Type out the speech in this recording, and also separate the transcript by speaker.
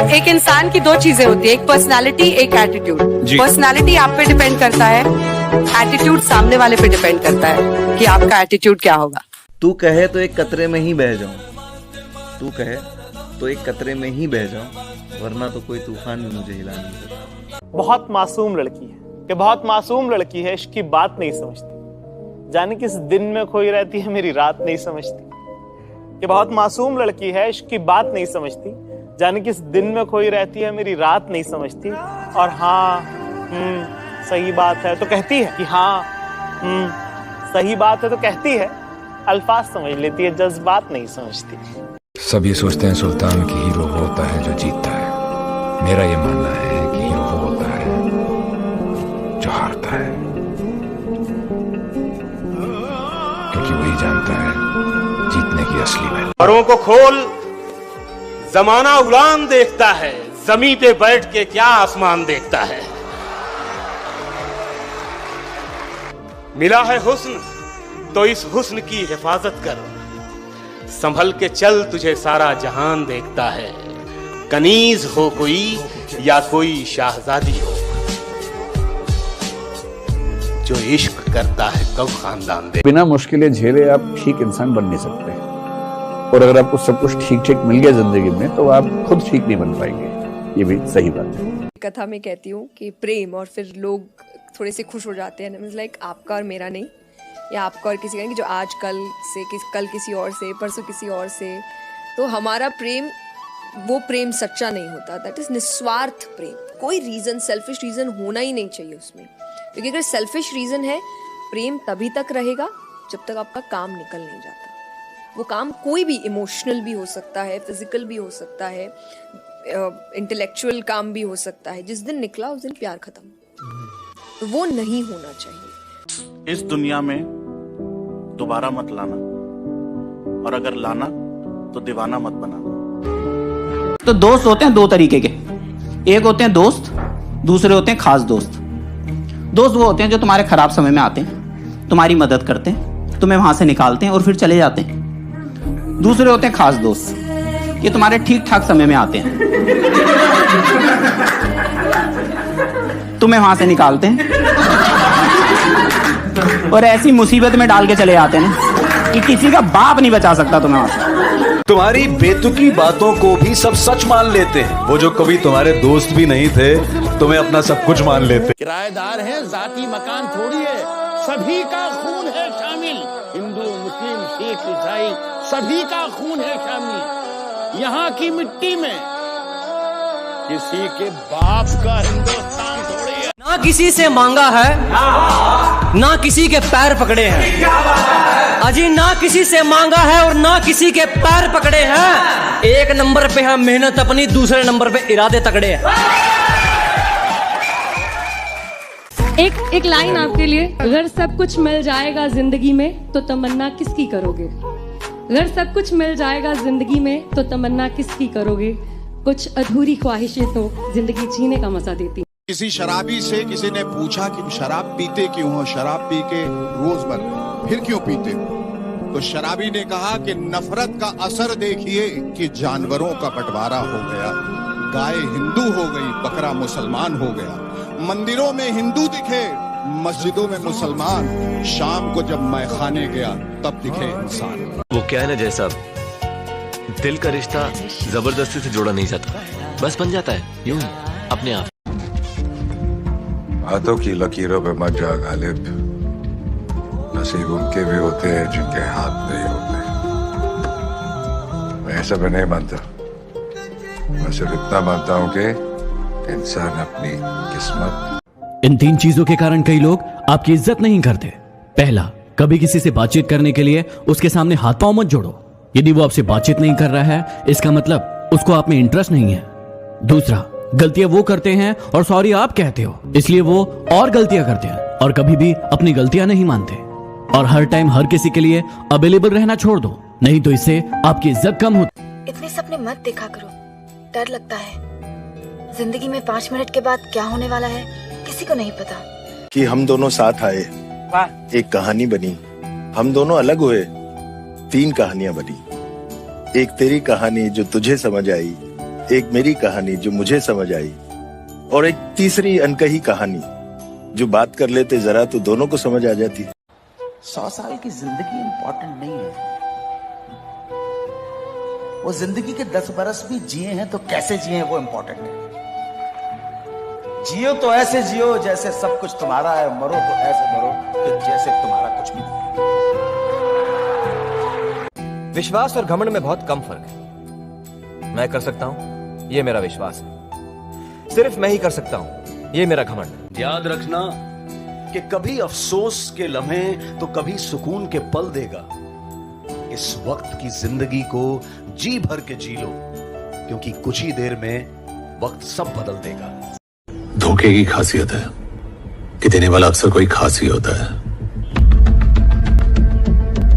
Speaker 1: एक इंसान की दो चीजें होती है, एक पर्सनालिटी, एक एटीट्यूड। पर्सनालिटी आप पे डिपेंड करता है, एटीट्यूड सामने वाले पे डिपेंड करता है कि आपका एटीट्यूड क्या होगा।
Speaker 2: तू कहे तो एक कतरे में ही बह जाऊं, तू कहे तो एक कतरे में ही बह जाऊं, वरना तो कोई तूफान भी मुझे हिला नहीं सकता।
Speaker 3: बहुत मासूम लड़की है कि बहुत मासूम लड़की है, इश्क की बात नहीं समझती, जाने किस दिन में खोई रहती है मेरी रात नहीं समझती। कि बहुत मासूम लड़की है, इश्क की बात नहीं समझती, जाने किस दिन में खोई रहती है मेरी रात नहीं समझती। और हाँ सही बात है तो कहती है कि हाँ सही बात है तो कहती है, अल्फाज समझ लेती है, जज्बात नहीं समझती।
Speaker 4: सब ये सोचते हैं सुल्तान की हीरो वो होता है जो जीतता है। मेरा ये मानना है कि हीरो वो होता है जो हारता है, क्योंकि वही जानता है जीतने की असली वैल्यू।
Speaker 5: परों को खोल, जमाना उड़ान देखता है, जमी पे बैठ के क्या आसमान देखता है। मिला है हुस्न तो इस हुस्न की हिफाजत कर, संभल के चल तुझे सारा जहान देखता है। कनीज हो कोई या कोई शाहजादी हो, जो इश्क करता है कब खानदान दे।
Speaker 6: बिना मुश्किलें झेले आप ठीक इंसान बन नहीं सकते, और अगर आपको सब कुछ ठीक ठीक मिल गया जिंदगी में तो आप खुद ठीक नहीं बन पाएंगे। ये भी सही बात है।
Speaker 7: कथा में कहती हूँ कि प्रेम और फिर लोग थोड़े से खुश हो जाते हैं, मींस लाइक आपका और मेरा नहीं, या आपका और किसी का नहीं, जो आज कल से कल किसी और से, परसों किसी और से। तो हमारा प्रेम वो प्रेम सच्चा नहीं होता, दैट इज निस्वार्थ प्रेम। कोई रीज़न, सेल्फिश रीज़न होना ही नहीं चाहिए उसमें, क्योंकि अगर सेल्फिश रीज़न है, प्रेम तभी तक रहेगा जब तक आपका काम निकल नहीं जाता। वो काम कोई भी, इमोशनल भी हो सकता है, फिजिकल भी हो सकता है, इंटेलेक्चुअल काम भी हो सकता है। जिस दिन निकला उस दिन प्यार खत्म, तो वो नहीं होना चाहिए।
Speaker 8: इस दुनिया में दोबारा मत लाना, और अगर लाना तो दीवाना मत बनाना।
Speaker 9: तो दोस्त होते हैं दो तरीके के, एक होते हैं दोस्त, दूसरे होते हैं खास दोस्त। दोस्त वो होते हैं जो तुम्हारे खराब समय में आते हैं, तुम्हारी मदद करते हैं, तुम्हें वहां से निकालते हैं और फिर चले जाते हैं। दूसरे होते हैं खास दोस्त, ये तुम्हारे ठीक ठाक समय में आते हैं, तुम्हें वहां से निकालते हैं और ऐसी मुसीबत में डाल के चले जाते हैं कि किसी का बाप नहीं बचा सकता तुम्हें वहां से।
Speaker 10: तुम्हारी बेतुकी बातों को भी सब सच मान लेते हैं, वो जो कभी तुम्हारे दोस्त भी नहीं थे तुम्हें अपना सब कुछ मान लेते।
Speaker 11: किराएदार है, जाती मकान थोड़ी है, सभी का खून है शामिल, हिंदू मुस्लिम सिख ईसाई सभी का खून है शामिल। यहाँ की मिट्टी में किसी के बाप का हिंदुस्तान थोड़ी है।
Speaker 12: ना किसी से मांगा है, ना किसी के पैर पकड़े हैं, अजी ना किसी से मांगा है और ना किसी के पैर पकड़े हैं। एक नंबर पे है मेहनत अपनी, दूसरे नंबर पे इरादे तगड़े हैं।
Speaker 13: एक लाइन आपके लिए, अगर सब कुछ मिल जाएगा जिंदगी में तो तमन्ना किसकी करोगे। अगर सब कुछ मिल जाएगा जिंदगी में तो तमन्ना किसकी करोगे। कुछ अधूरी ख्वाहिशें तो जिंदगी जीने का मजा देती।
Speaker 14: किसी शराबी से किसी ने पूछा कि शराब पीते क्यों हो, शराब पी के रोज मर गए, फिर क्यों पीते हो? तो शराबी ने कहा कि नफरत का असर देखिए कि जानवरों का बंटवारा हो गया, गाय हिंदू हो गई, बकरा मुसलमान हो गया। मंदिरों में हिंदू दिखे, मस्जिदों में मुसलमान, शाम को जब मैं खाने गया तब दिखे इंसान।
Speaker 15: वो क्या है ना जैसा, दिल का रिश्ता जबरदस्ती से जोड़ा नहीं जाता, बस बन जाता है यूं अपने आप।
Speaker 4: हाथों की लकीरों पे मत जा गालिब, नसीब उनके भी होते हैं जिनके हाथ नहीं होते। मैं ऐसा भी नहीं मानता, मैं सिर्फ इतना मानता हूं कि इंसान अपनी किस्मत।
Speaker 16: इन तीन चीजों के कारण कई लोग आपकी इज्जत नहीं करते। पहला, कभी किसी से बातचीत करने के लिए उसके सामने हाथ पांव मत जोड़ो। यदि वो आपसे बातचीत नहीं कर रहा है, इसका मतलब उसको आप में इंटरेस्ट नहीं है। दूसरा, गलतियां वो करते हैं और सॉरी आप कहते हो, इसलिए वो और गलतियां करते हैं और कभी भी अपनी गलतियां नहीं मानते। और हर टाइम हर किसी के लिए अवेलेबल रहना छोड़ दो, नहीं तो इससे आपकी इज्जत कम होती।
Speaker 17: इतने सपने मत देखा करो, डर लगता है। जिंदगी में 5 मिनट के बाद क्या होने वाला है किसी को नहीं पता।
Speaker 18: कि हम दोनों साथ आए, एक कहानी बनी, हम दोनों अलग हुए, 3 कहानियां बनी। एक तेरी कहानी जो तुझे समझ आई, एक मेरी कहानी जो मुझे समझ आई, और एक तीसरी अनकही कहानी जो बात कर लेते जरा तो दोनों को समझ आ जाती।
Speaker 19: 100 साल की जिंदगी इंपॉर्टेंट नहीं है, वो जिंदगी के 10 बरस भी जिए हैं तो कैसे जिए हैं वो इंपॉर्टेंट है। जियो तो ऐसे जियो जैसे सब कुछ तुम्हारा है, मरो तो ऐसे मरो कि जैसे तुम्हारा कुछ भी नहीं।
Speaker 20: विश्वास और घमंड में बहुत कम फर्क है। मैं कर सकता हूं, ये मेरा विश्वास है। सिर्फ मैं ही कर सकता हूं, ये मेरा घमंड।
Speaker 10: याद रखना कि कभी अफसोस के लम्हे तो कभी सुकून के पल देगा। इस वक्त की जिंदगी को जी भर के जी लो, क्योंकि कुछ ही देर में वक्त सब बदल देगा।
Speaker 4: धोखे की खासियत है कि देने वाला अक्सर कोई खास ही होता है।